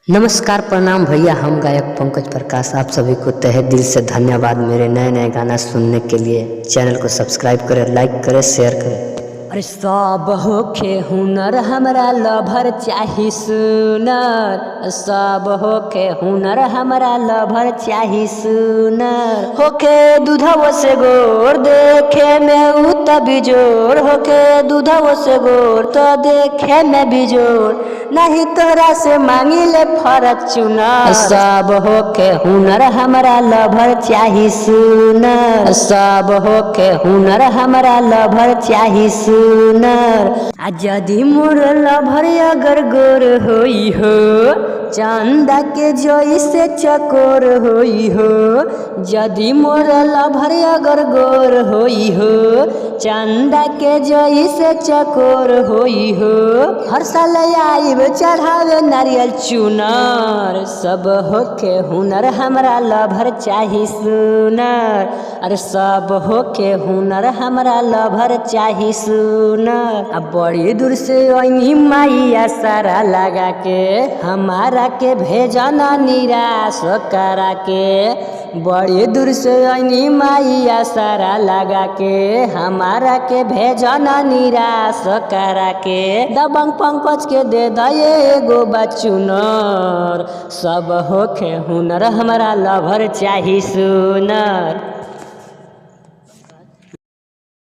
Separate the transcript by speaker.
Speaker 1: नमस्कार, प्रणाम भैया। हम गायक पंकज प्रकाश आप सभी को तहे दिल से धन्यवाद मेरे नए नए गाना सुनने के लिए। चैनल को सब्सक्राइब करें, लाइक करें, शेयर करें।
Speaker 2: अरे सब होखे हुनर हमरा लभर चाही सुनर, सब होखे हुनर हमरा लभर चाही सुनर। होखे दूधवो से गोर देखे में उ त बिजोर, होखे दूधवो से गोर तो देखे में बिजोर। नहीं तोरा से मांगी ले फॉर्च्यूनर। सब होखे हुनर हमरा लभर चाही सुनर, सब होखे हुनर हमरा लभर चाही सुनर। आ यदि मोर लभर अगर गोर होई हो, चंदा के जैसे चकोर होई हो। यदि मोर लभर अगर गोर होई हो, चंदा के जैसे चकोर होई हो। हर साल आइब चढ़ावे नारियल चुनर। सब होके हुनर हमरा लभर चाही सुनर, अरे सब होके हुनर हमरा लभर चाही सुनर। अब बड़ी दूर से ओइनी माइया सारा लगा के, हमारा के भेजना निराश करा के। बड़ी दूर से ओइनी माइया सारा लगा के, हमारा के भेजना निराश करा के। दबंग पंकज के दे दये एगो बचुनर। सब होखे हुनर हमरा लभर चाही सुनर।